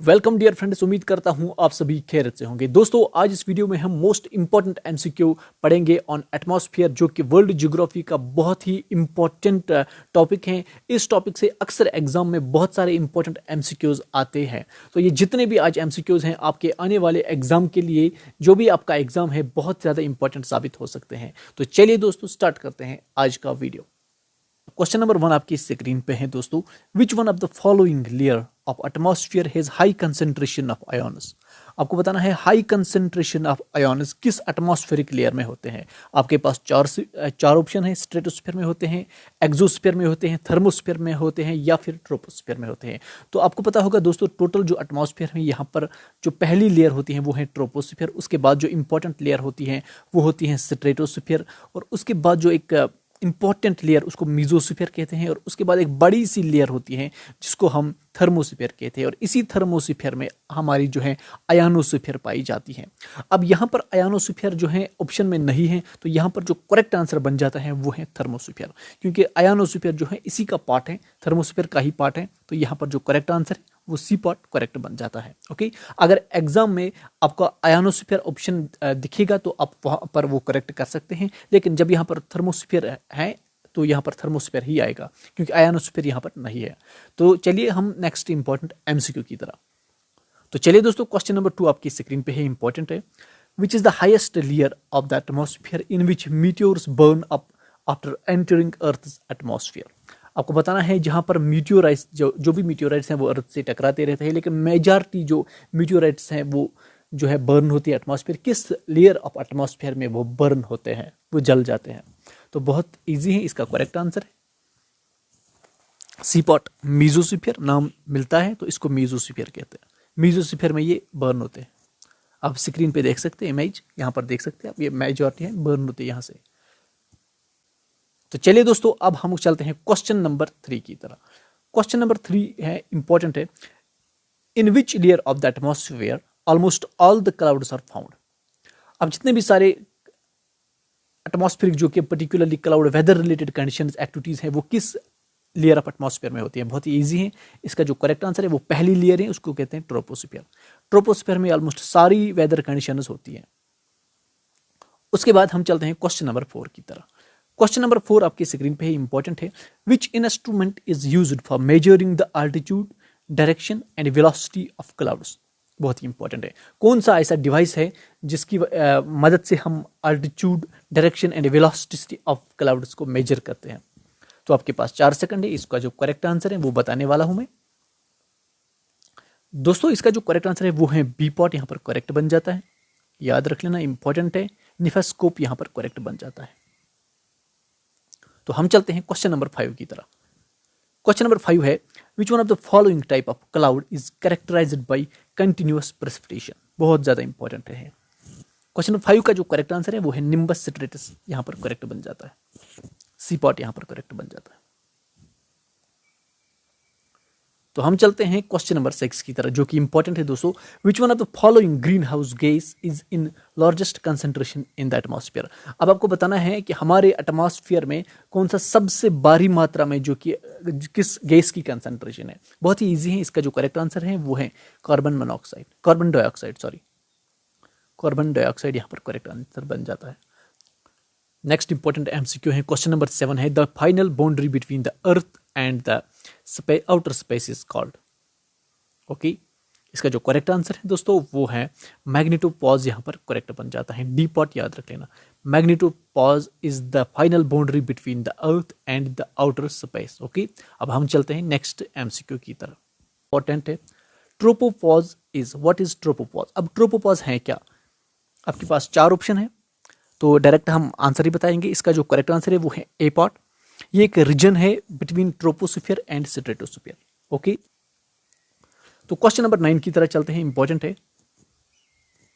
Welcome dear friends. उम्मीद करता हूं आप सभी खैरियत से होंगे। दोस्तों, आज इस वीडियो में हम मोस्ट इंपॉर्टेंट एमसीक्यू पढ़ेंगे ऑन एटमॉस्फेयर, जो कि वर्ल्ड ज्योग्राफी का बहुत ही इंपॉर्टेंट टॉपिक है। इस टॉपिक से अक्सर एग्जाम में बहुत सारे इंपॉर्टेंट एमसीक्यूज आते हैं। तो ये जितने भी आज एमसीक्यूज हैं, आपके आने वाले एग्जाम के लिए, जो भी आपका एग्जाम है, बहुत ज़्यादा इंपॉर्टेंट साबित हो सकते हैं। तो चलिए दोस्तों, स्टार्ट करते हैं आज का वीडियो। क्वेश्चन नंबर 1 आपकी स्क्रीन पे है दोस्तों। विच one of the following layer of atmosphere has high concentration of ions. आपको बताना है हाई कंसेंट्रेशन ऑफ आयोन्स किस एटमॉस्फेरिक लेयर में होते हैं। आपके पास चार ऑप्शन है। स्ट्रेटोस्फेयर में होते हैं, एक्सोस्फेयर में होते हैं, थर्मोस्फेयर में होते हैं, या फिर ट्रोपोस्फेयर में होते हैं। तो आपको पता होगा दोस्तों, टोटल जो एटमॉस्फेयर है, यहाँ पर जो पहली लेयर होती है वो है ट्रोपोस्फेयर। उसके बाद जो इंपॉर्टेंट लेयर होती है वो होती है स्ट्रेटोस्फेयर, और उसके बाद जो एक इंपॉर्टेंट लेयर उसको मीजोस्फीयर कहते हैं, और उसके बाद एक बड़ी सी लेयर होती है जिसको हम थर्मोस्फीयर कहते हैं, और इसी थर्मोस्फीयर में हमारी जो है आयानोस्फीयर पाई जाती है। अब यहाँ पर आयानोस्फीयर जो है ऑप्शन में नहीं है, तो यहाँ पर जो करेक्ट आंसर बन जाता है वो है थर्मोस्फीयर, क्योंकि आयानोस्फीयर जो है इसी का पार्ट है, थर्मोस्फीयर का ही पार्ट है। तो यहाँ पर जो करेक्ट आंसर है वो सी पार्ट करेक्ट बन जाता है। ओके, अगर एग्जाम में आपका आयानोस्फीयर ऑप्शन दिखेगा तो आप वहाँ पर वो करेक्ट कर सकते हैं, लेकिन जब यहाँ पर थर्मोस्फीयर है तो यहाँ पर थर्मोस्फीयर ही आएगा, क्योंकि आयानोस्फीयर यहाँ पर नहीं है। तो चलिए हम नेक्स्ट इंपॉर्टेंट एमसीक्यू की तरह। तो चलिए दोस्तों, क्वेश्चन नंबर 2 आपकी स्क्रीन पे है, इंपॉर्टेंट है। Which is the highest layer of the atmosphere in which meteors burn up after entering earth atmosphere. आपको बताना है जहां पर मीटियोराइट्स जो भी मीटियोराइट्स हैं वो अर्थ से टकराते रहते हैं, लेकिन मेजॉरिटी जो मीटियोराइट्स हैं वो जो है बर्न होती है एटमॉस्फेयर। किस लेयर ऑफ एटमॉस्फेयर में वो बर्न होते हैं, वो जल जाते हैं। तो बहुत इजी है, इसका करेक्ट आंसर है सी पार्ट मीजोस्फीयर नाम मिलता है, तो इसको मीजोस्फीयर कहते हैं। मीजोस्फीयर में ये बर्न होते हैं। आप स्क्रीन पे देख सकते हैं इमेज, यहाँ पर देख सकते हैं आप, ये मेजॉरिटी है, बर्न होते हैं यहाँ से। तो चलिए दोस्तों, अब हम चलते हैं क्वेश्चन नंबर 3 की तरह। क्वेश्चन नंबर 3 है, इंपॉर्टेंट है। In which layer of the atmosphere almost all the clouds are found. अब जितने भी सारे एटमॉस्फेरिक जो कि particularly cloud weather related conditions activities हैं, वो किस लेयर ऑफ एटमॉस्फेयर में होती है। बहुत ही इजी है, इसका जो करेक्ट आंसर है वो पहली लेयर है, उसको कहते हैं ट्रोपोस्फेयर। ट्रोपोस्फेयर में ऑलमोस्ट सारी वेदर कंडीशंस होती हैं। उसके बाद हम चलते हैं क्वेश्चन नंबर 4 की तरह। क्वेश्चन नंबर 4 आपकी स्क्रीन पे है, इंपॉर्टेंट है। Which instrument is used for measuring the altitude, direction and velocity of clouds. बहुत ही इंपॉर्टेंट है। कौन सा ऐसा डिवाइस है जिसकी मदद से हम altitude, direction and velocity of clouds को मेजर करते हैं। तो आपके पास 4 सेकंड है, इसका जो करेक्ट आंसर है वो बताने वाला हूं मैं। दोस्तों, इसका जो करेक्ट आंसर है वो है बी पॉट, यहां पर करेक्ट बन जाता है, याद रख लेना, इंपॉर्टेंट है। निफास्कोप यहां पर करेक्ट बन जाता है। तो हम चलते हैं क्वेश्चन नंबर 5 की तरह। क्वेश्चन नंबर 5 है, which one of the following type of cloud is characterised by continuous precipitation. बहुत ज्यादा इंपॉर्टेंट है। क्वेश्चन नंबर 5 का जो करेक्ट आंसर है वो है निम्बस स्ट्रेटस, यहां पर करेक्ट बन जाता है। सी पॉट यहां पर करेक्ट बन जाता है। तो हम चलते हैं क्वेश्चन नंबर 6 की तरह, जो कि इंपॉर्टेंट है दोस्तों। विच one of the following green house gas is in largest concentration in the atmosphere. अब आपको बताना है कि हमारे एटमॉस्फेयर में कौन सा सबसे भारी मात्रा में जो कि किस गैस की कंसेंट्रेशन है। बहुत ही इजी है, इसका जो करेक्ट आंसर है वो है कार्बन डाइऑक्साइड। कार्बन डाइऑक्साइड यहाँ पर करेक्ट आंसर बन जाता है। नेक्स्ट इंपॉर्टेंट एमसीक्यू है, क्वेश्चन नंबर 7 है। The final boundary between the earth and the outer space is called. Okay, इसका जो करेक्ट आंसर है दोस्तों वो है मैग्नेटोपॉज, यहां पर करेक्ट बन जाता है। डी पॉट याद रख लेना, magnetopause is the final boundary between the earth and the outer space. Okay, अब हम चलते हैं नेक्स्ट एमसीक्यू की तरफ। इंपॉर्टेंट है, tropopause is what is tropopause. अब ट्रोपोपॉज है क्या। आपके पास 4 ऑप्शन है, तो डायरेक्ट हम आंसर ही बताएंगे। इसका जो करेक्ट आंसर है वो है ए पार्ट। ये एक रीजन है between troposphere and stratosphere. Okay, तो क्वेश्चन नंबर 9 की तरह चलते हैं, इंपॉर्टेंट है।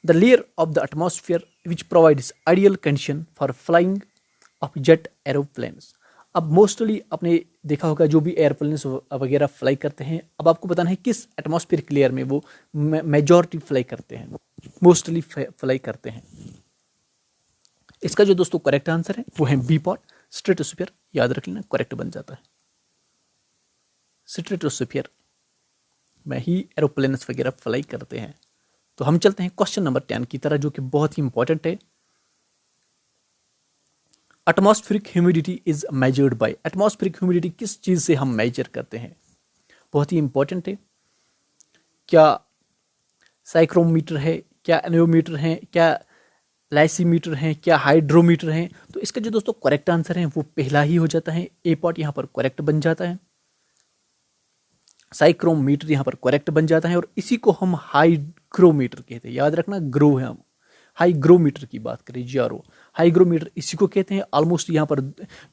The layer of the atmosphere which provides ideal condition for flying of jet aeroplanes. अब मोस्टली आपने देखा होगा जो भी एयरप्लेन्स वगैरह फ्लाई करते हैं, अब आपको बताना है किस एटमॉस्फेरिक लेयर में वो मेजॉरिटी फ्लाई करते हैं, मोस्टली फ्लाई करते हैं। इसका जो दोस्तों करेक्ट आंसर है वो है बी पॉट स्ट्रेटोस्फीयर, याद रख लेना, करेक्ट बन जाता है। स्ट्रेटोस्फीयर में ही एरोप्लेन्स वगैरह फ्लाई करते हैं। तो हम चलते हैं क्वेश्चन नंबर 10 की तरह, जो कि बहुत ही इंपॉर्टेंट है। Atmospheric humidity is measured by. Atmospheric humidity किस चीज से हम मेजर करते हैं? बहुत ही इंपॉर्टेंट है। क्या साइक्रोमीटर है, क्या एनोमीटर है, क्या लाइसीमीटर है, क्या हाइड्रोमीटर है? तो इसका जो दोस्तों करेक्ट आंसर है वो पहला ही हो जाता है। ए पार्ट यहाँ पर करेक्ट बन जाता है, साइक्रोमीटर यहाँ पर करेक्ट बन जाता है, और इसी को हम हाइग्रोमीटर कहते हैं। याद रखना, ग्रो है, हम हाइग्रोमीटर की बात करें, जीआरओ हाइग्रोमीटर इसी को कहते हैं। ऑलमोस्ट यहाँ पर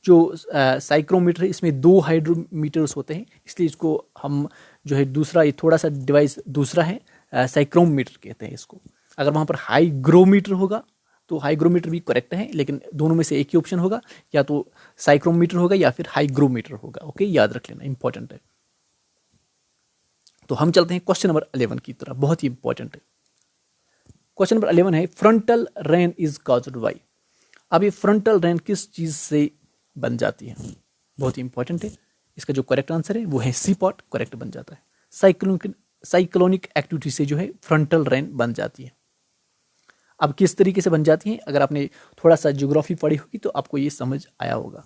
जो साइक्रोमीटर है इसमें 2 हाइड्रोमीटर्स होते हैं, इसलिए इसको हम जो है दूसरा, ये थोड़ा सा डिवाइस दूसरा है, साइक्रोमीटर कहते हैं इसको। अगर वहाँ पर हाइग्रोमीटर होगा तो हाइग्रोमीटर भी करेक्ट है, लेकिन दोनों में से एक ही ऑप्शन होगा, या तो साइक्रोमीटर होगा या फिर हाइग्रोमीटर होगा। ओके, याद रख लेना, इंपॉर्टेंट है। तो हम चलते हैं क्वेश्चन नंबर 11 की तरफ, बहुत ही इंपॉर्टेंट है। क्वेश्चन नंबर 11 है, frontal rain is caused by. अब ये फ्रंटल रेन किस चीज से बन जाती है? बहुत ही इंपॉर्टेंट है। इसका जो करेक्ट आंसर है वो है सी पार्ट, करेक्ट बन जाता है। साइक्लोनिक एक्टिविटी से जो है फ्रंटल रेन बन जाती है। अब किस तरीके से बन जाती है, अगर आपने थोड़ा सा ज्योग्राफी पढ़ी होगी तो आपको ये समझ आया होगा।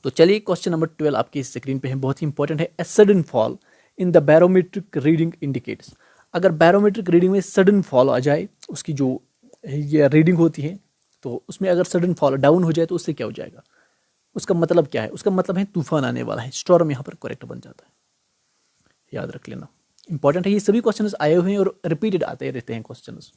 तो चलिए क्वेश्चन नंबर 12 आपकी स्क्रीन पे है, बहुत ही इंपॉर्टेंट है। A sudden fall in the barometric reading indicates. अगर बैरोमेट्रिक रीडिंग में सडन फॉल आ जाए, उसकी जो ये रीडिंग होती है, तो उसमें अगर सडन फॉल डाउन हो जाए तो उससे क्या हो जाएगा? उसका मतलब क्या है? उसका मतलब है तूफान आने वाला है, स्टॉर्म यहाँ पर करेक्ट बन जाता है। याद रख लेना, इंपॉर्टेंट है। ये सभी क्वेश्चंस आए हुए हैं और रिपीटेड आते रहते हैं क्वेश्चंस।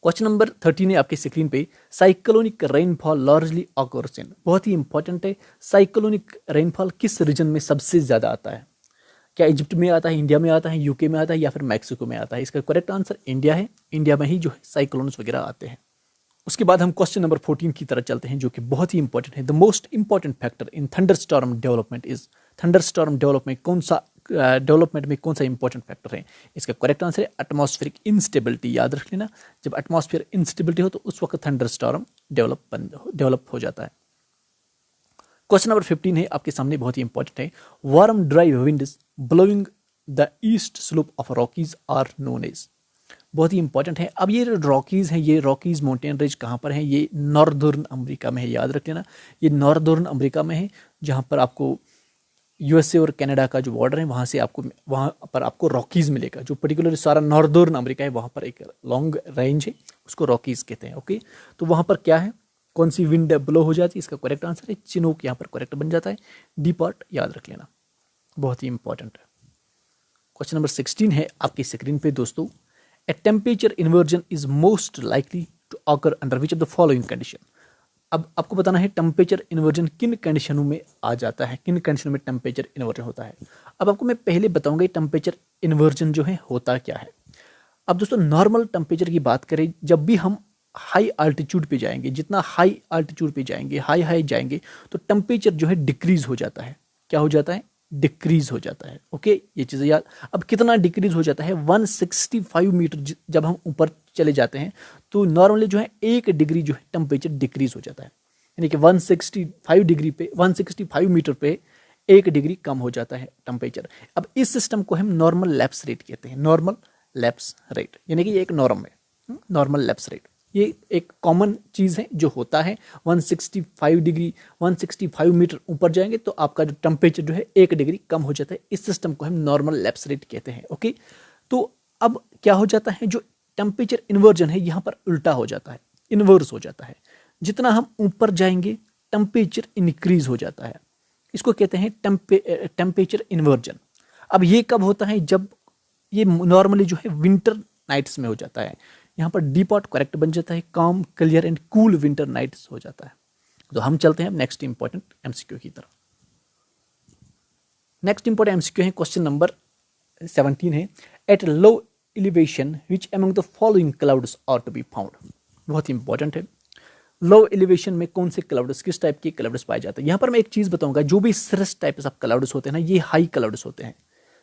क्वेश्चन नंबर 13 है आपकी स्क्रीन पे, cyclonic rainfall largely occurs in. बहुत ही इंपॉर्टेंट है। साइक्लोनिक रेनफॉल किस रीजन में सबसे ज्यादा आता है? क्या इजिप्ट में आता है, इंडिया में आता है, यूके में आता है, या फिर मैक्सिको में आता है? इसका करेक्ट आंसर इंडिया है। इंडिया में ही जो है साइक्लोन्स वगैरह आते हैं। उसके बाद हम क्वेश्चन नंबर 14 की तरफ चलते हैं, जो कि बहुत ही इंपॉर्टेंट है। The most important factor in thunderstorm development is. Thunderstorm development में कौन सा इंपॉर्टेंट फैक्टर है? इसका करेक्ट आंसर है एटमॉस्फेरिक इंस्टेबिलिटी। याद रख लेना, जब एटमॉस्फेयर इंस्टेबिलिटी हो तो उस वक्त थंडरस्टॉर्म डेवलप हो जाता है। क्वेश्चन नंबर 15 है आपके सामने, बहुत ही इंपॉर्टेंट है। Warm dry winds blowing the east slope of Rockies are known as. बहुत ही इंपॉर्टेंट है। अब ये रॉकीज हैं, ये रॉकीज माउंटेन रेंज कहाँ पर है? ये नॉर्दर्न अमेरिका में है। याद रख लेना, ये नॉर्दर्न अमेरिका में है, जहाँ पर आपको यूएसए और कनाडा का जो बॉर्डर है वहाँ पर आपको रॉकीज मिलेगा। जो पर्टिकुलर सारा नॉर्दर्न अमेरिका है वहाँ पर एक लॉन्ग रेंज है, उसको रॉकीज कहते हैं। ओके, तो वहाँ पर क्या है, कौन सी विंड ब्लो हो जाती है? इसका करेक्ट आंसर है चिनोक, यहाँ पर करेक्ट बन जाता है। डी पार्ट याद रख लेना, बहुत ही इंपॉर्टेंट है। क्वेश्चन नंबर 16 है आपकी स्क्रीन पे दोस्तों, a temperature inversion is most likely to occur under which of the following condition. अब आपको बताना है टेम्परेचर इन्वर्जन किन कंडीशनों में आ जाता है, किन कंडीशनों में टेम्परेचर इन्वर्जन होता है। अब आपको मैं पहले बताऊंगा टेम्परेचर इन्वर्जन जो है होता क्या है। अब दोस्तों नॉर्मल टेम्परेचर की बात करें, जब भी हम हाई आल्टीट्यूड पे जाएंगे, जितना हाई आल्टीट्यूड पे जाएंगे, हाई जाएंगे, तो टेम्परेचर जो है डिक्रीज हो जाता है। क्या हो जाता है? डिक्रीज हो जाता है। ओके, ये चीज़ें याद। अब कितना डिक्रीज हो जाता है? 165 मीटर जब हम ऊपर चले जाते हैं तो नॉर्मली जो है 1 डिग्री जो है टेम्परेचर डिक्रीज हो जाता है। यानी कि 165 मीटर पे 1 डिग्री कम हो जाता है टेम्परेचर। अब इस सिस्टम को हम नॉर्मल लैप्स रेट कहते हैं। नॉर्मल लैप्स रेट यानी कि ये एक नॉर्म है, नॉर्मल लैप्स रेट। ये एक कॉमन चीज़ है जो होता है। 165 मीटर ऊपर जाएंगे तो आपका जो टेम्परेचर जो है 1 डिग्री कम हो जाता है। इस सिस्टम को हम नॉर्मल लैप्स रेट कहते हैं। ओके, तो अब क्या हो जाता है, जो टेम्परेचर इन्वर्जन है यहाँ पर उल्टा हो जाता है, इन्वर्स हो जाता है। जितना हम ऊपर जाएंगे टेम्परेचर इंक्रीज हो जाता है। इसको कहते हैं टेम्परेचर इन्वर्जन। अब ये कब होता है? जब ये नॉर्मली जो है विंटर नाइट्स में हो जाता है। यहाँ पर डी पार्ट करेक्ट बन जाता है, calm clear and cool winter nights हो जाता है। तो हम चलते हैं नेक्स्ट इंपॉर्टेंट एमसीक्यू की तरफ। नेक्स्ट इंपॉर्टेंट एमसीक्यू है क्वेश्चन नंबर 17 है, at low elevation which among the following clouds are to be found. बहुत इंपॉर्टेंट है। लो एलिवेशन में कौन से क्लाउड्स, किस टाइप के क्लाउड्स पाए जाते हैं? यहाँ पर मैं एक चीज बताऊंगा, जो भी सिरस टाइप्स ऑफ क्लाउड्स होते हैं ना, ये हाई क्लाउड्स होते हैं।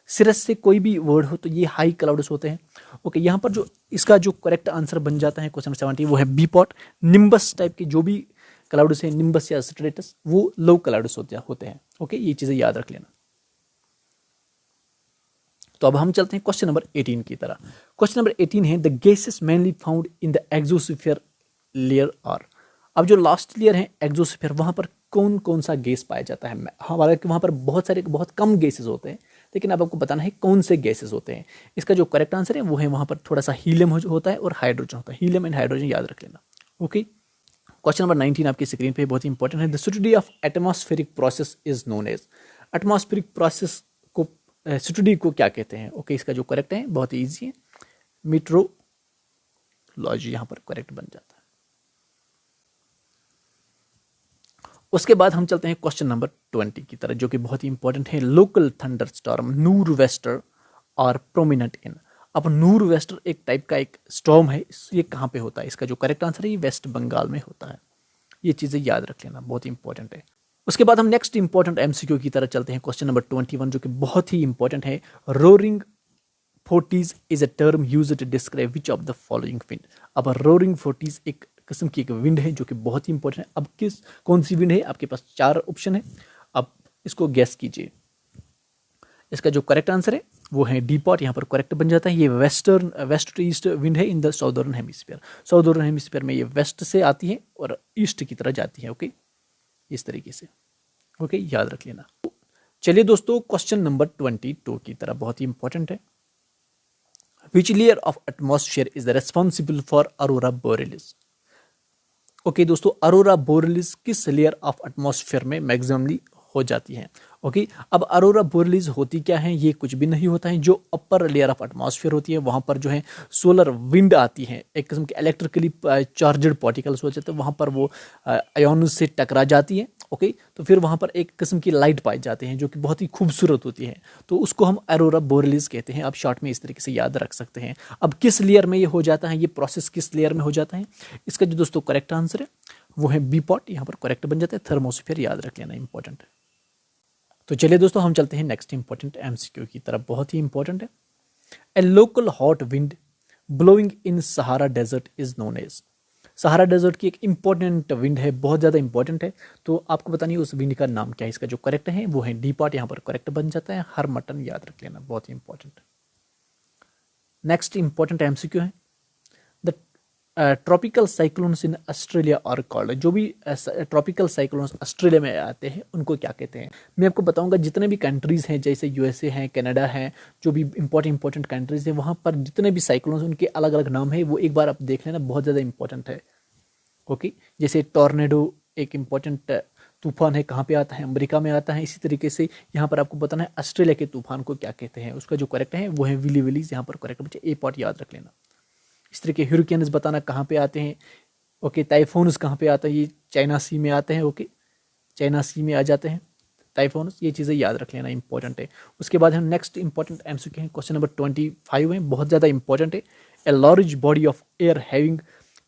सिरस से कोई भी वर्ड हो तो ये हाई क्लाउड्स होते हैं। ओके, यहाँ पर जो इसका जो करेक्ट आंसर बन जाता है क्वेश्चन 17 वो है बी पॉट। निम्बस टाइप के जो भी क्लाउड्स हैं, निम्बस या स्ट्रेटस, वो लो क्लाउड्स होते हैं। ओके, ये चीजें याद रख लेना। तो अब हम चलते हैं क्वेश्चन नंबर 18 की तरह। क्वेश्चन नंबर 18 है the gases mainly found in the exosphere layer are. अब जो लास्ट लेयर है एक्सोस्फीयर, वहां पर कौन कौन सा गैस पाया जाता है? हमारे वहां पर बहुत कम गैसेस होते हैं, लेकिन अब आपको बताना है कौन से गैसेस होते हैं। इसका जो करेक्ट आंसर है वो है वहां पर थोड़ा सा हीलियम होता है और हाइड्रोजन होता है। हीलियम एंड हाइड्रोजन याद रख लेना। ओके, क्वेश्चन नंबर 19 आपकी स्क्रीन पे बहुत ही इंपॉर्टेंट है। The study of atmospheric process is known as. Atmospheric process को स्टडी को क्या कहते हैं? ओके, इसका जो करेक्ट है बहुत ही ईजी है, मीट्रोलॉजी यहां पर करेक्ट बन जाता है। उसके बाद हम चलते हैं क्वेश्चन नंबर 20 की तरह, जो कि बहुत ही इंपॉर्टेंट है। लोकल थंडर स्टॉर्म नूर वेस्टर और प्रोमिनेंट इन। अब नूर वेस्टर एक टाइप का एक स्टॉर्म है, ये कहाँ पे होता है? इसका जो करेक्ट आंसर है ये वेस्ट बंगाल में होता है। ये चीजें याद रख लेना, बहुत ही इंपॉर्टेंट है। उसके बाद हम नेक्स्ट इंपॉर्टेंट एमसीक्यू की तरह चलते हैं। क्वेश्चन नंबर 21 जो कि बहुत ही इंपॉर्टेंट है। Roaring forties is a term used to describe which of the following wind. अब रोरिंग फोर्टीज एक किस्म की एक विंड है जो कि बहुत ही इंपॉर्टेंट है। अब कौन सी विंड है? आपके पास 4 ऑप्शन है, अब इसको गैस कीजिए। इसका जो करेक्ट आंसर है वो है डीपॉट, यहाँ पर करेक्ट बन जाता है। ये वेस्ट ईस्ट विंड है in the southern hemisphere. Southern hemisphere में ये वेस्ट से आती है और ईस्ट की तरह जाती है। ओके, इस तरीके से। ओके, याद रख लेना। चलिए दोस्तों, क्वेश्चन नंबर 22 की तरह, बहुत ही इंपॉर्टेंट है। विच layer of atmosphere is responsible for Arora borealis. Okay दोस्तों, अरोरा बोरेलिस किस लेयर ऑफ एटमॉस्फेयर में मैक्सिममली हो जाती है? ओके, अब अरोरा बोरेलिस होती क्या है? ये कुछ भी नहीं होता है। जो अपर लेयर ऑफ एटमॉस्फेयर होती है वहां पर जो है सोलर विंड आती है, एक किस्म के इलेक्ट्रिकली चार्जड पार्टिकल्स हो जाते हैं, वहां पर वो आयोन से टकरा जाती है। ओके, तो फिर वहां पर एक किस्म की लाइट पाई जाती है जो कि बहुत ही खूबसूरत होती है, तो उसको हम अरोरा बोरेलिस कहते हैं। आप शॉर्ट में इस तरीके से याद रख सकते हैं। अब किस लेयर में ये हो जाता है, ये प्रोसेस किस लेयर में हो जाता है? इसका जो दोस्तों करेक्ट आंसर है वो है बी पॉट, यहाँ पर करेक्ट बन जाता है। थर्मोस्फीयर याद रख लेना, इंपॉर्टेंट है। तो चलिए दोस्तों, हम चलते हैं नेक्स्ट इंपॉर्टेंट एमसीक्यू की तरफ, बहुत ही इंपॉर्टेंट है। A local hot wind blowing in Sahara desert is known as. Sahara desert की एक इंपॉर्टेंट विंड है, बहुत ज़्यादा इंपॉर्टेंट है, तो आपको बतानिए उस विंड का नाम क्या है। इसका जो करेक्ट है वो है डी पार्ट, यहाँ पर करेक्ट बन जाता है। हर मटन याद रख लेना, बहुत ही इंपॉर्टेंट। नेक्स्ट इंपॉर्टेंट एमसीक्यू है the tropical cyclones in Australia और कॉल्ड। जो भी ट्रॉपिकल साइक्लोन्स ऑस्ट्रेलिया में आते हैं उनको क्या कहते हैं? मैं आपको बताऊंगा। जितने भी कंट्रीज़ हैं, जैसे यूएसए हैं, कनाडा है, जो भी इंपॉर्टेंट कंट्रीज़ हैं, वहाँ पर जितने भी साइक्लोन्स उनके अलग अलग नाम है, वो एक बार आप देख लेना, बहुत ज़्यादा इंपॉर्टेंट है। ओके, जैसे टॉर्नेडो एक इंपॉर्टेंट तूफान है, कहाँ पे आता है? अमेरिका में आता है। इसी तरीके से यहाँ पर आपको बताना है ऑस्ट्रेलिया के तूफान को क्या कहते हैं। उसका जो करेक्ट है वो है विली विलीज, यहाँ पर करेक्ट बच्चे ए पॉट याद रख लेना। इस तरह के ह्यूरिकेन्स बताना कहाँ पे आते हैं। ओके, टाइफोन्स कहाँ पे आता है? ये चाइना सी में आते हैं। ओके, चाइना सी में आ जाते हैं टाइफोन्स, ये चीज़ें याद रख लेना, इंपॉर्टेंट है। उसके बाद हम नेक्स्ट इंपॉर्टेंट एमसीक्यू है, क्वेश्चन नंबर 25 है, बहुत ज़्यादा इंपॉर्टेंट है। A large body of air having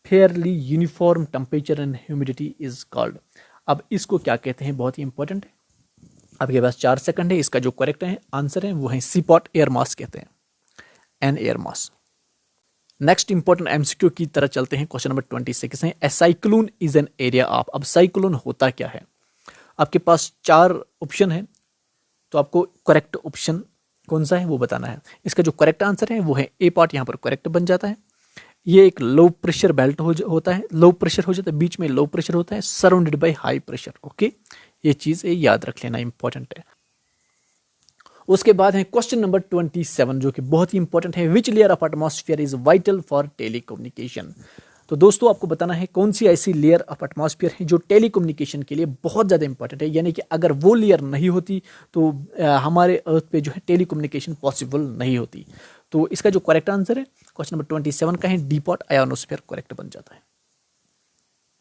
Fairlie uniform temperature and humidity is called. अब इसको क्या कहते हैं? बहुत ही इंपॉर्टेंट है। आपके पास 4 सेकंड है। इसका जो करेक्ट है आंसर है वो है सी पॉट एयर मास कहते हैं, an air mass. Next important MCQ की तरह चलते हैं। क्वेश्चन नंबर 26 है a cyclone is an area of. अब साइक्लोन होता क्या है? आपके पास 4 ऑप्शन है, तो आपको करेक्ट ऑप्शन कौन सा है वो बताना है। इसका जो करेक्ट आंसर है वो है ए पार्ट, यहाँ पर करेक्ट बन जाता है। ये एक लो प्रेशर बेल्ट होता है, लो प्रेशर हो जाता है, बीच में लो प्रेशर होता है, surrounded by high pressure. Okay, ये चीज याद रख लेना, इंपॉर्टेंट है। उसके बाद है क्वेश्चन नंबर 27 जो कि बहुत ही इंपॉर्टेंट है। विच layer of atmosphere is vital for telecommunication. तो दोस्तों आपको बताना है कौन सी ऐसी लेयर ऑफ एटमॉस्फेयर है जो टेलीकम्युनिकेशन के लिए बहुत ज़्यादा इंपॉर्टेंट है, यानी कि अगर वो लेयर नहीं होती तो हमारे अर्थ पे जो है टेलीकम्युनिकेशन पॉसिबल नहीं होती। तो इसका जो करेक्ट आंसर है क्वेश्चन नंबर 27 का है डीपॉट आयोनोस्फेयर, करेक्ट बन जाता है।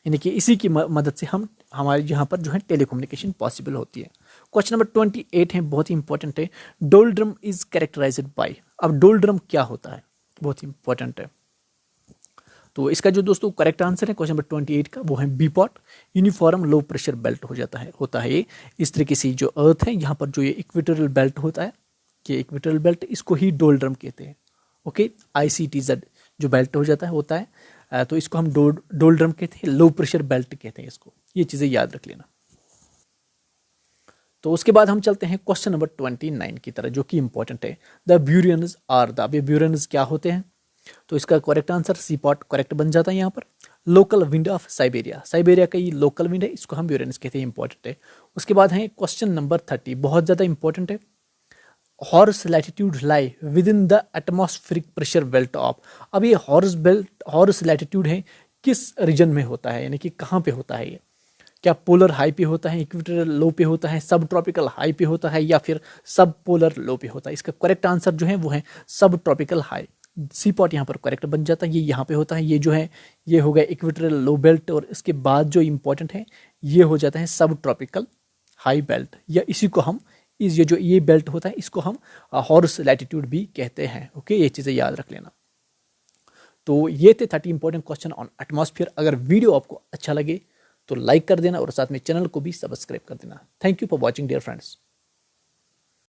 यानी कि इसी की मदद से हम हमारे यहाँ पर जो है टेलीकम्युनिकेशन पॉसिबल होती है। क्वेश्चन नंबर 28 है, बहुत ही इंपॉर्टेंट है। Doldrum is characterised by. अब डोलड्रम क्या होता है? बहुत ही इंपॉर्टेंट है। तो इसका जो दोस्तों करेक्ट आंसर है क्वेश्चन नंबर 28 का वो है B part, uniform low pressure belt हो जाता है, होता है ये। इस तरीके से जो अर्थ है यहाँ पर जो ये इक्वेटोरियल बेल्ट होता है, ये इक्वेटोरियल बेल्ट, इसको ही डोलड्रम कहते हैं। ओके, ICTZ जो बेल्ट हो जाता है होता है, तो इसको हम डोलड्रम कहते हैं, लो प्रेशर बेल्ट कहते हैं इसको। ये चीज़ें याद रख लेना। तो उसके बाद हम चलते हैं क्वेश्चन नंबर 29 की तरह, जो कि इंपॉर्टेंट है। The burans are the, burans क्या होते हैं? तो इसका correct answer C part correct बन जाता है यहाँ पर। Local wind of Siberia, Siberia का ये लोकल विंड है, इसको हम ब्यूरेनस कहते हैं, इंपॉर्टेंट है। उसके बाद है क्वेश्चन नंबर 30, बहुत ज़्यादा इंपॉर्टेंट है। Horse latitude lie with in the atmospheric pressure belt of. अब ये हॉर्स लैटिट्यूड है किस रीजन में होता है, यानी कि कहाँ पे होता है ये? क्या पोलर हाई पे होता है, इक्वेटोरियल लो पे होता है, सब ट्रॉपिकल हाई पे होता है, या फिर सब पोलर लो पे होता है? इसका करेक्ट आंसर जो है वो है सब ट्रॉपिकल हाई। सी पॉट यहाँ पर करेक्ट बन जाता है, ये यहाँ पे होता है। ये जो है ये हो गया इक्वेटोरियल लो बेल्ट, और इसके बाद जो इंपॉर्टेंट है ये हो जाता है सब ट्रॉपिकल हाई बेल्ट, या इसी को हम ये बेल्ट होता है इसको हम हॉर्स लैटिट्यूड भी कहते हैं। ओके, ये चीज़ें याद रख लेना। तो ये थे 30 इंपॉर्टेंट क्वेश्चन ऑन एटमॉस्फेयर। अगर वीडियो आपको अच्छा लगे तो लाइक कर देना और साथ में चैनल को भी सब्सक्राइब कर देना। Thank you for watching dear friends.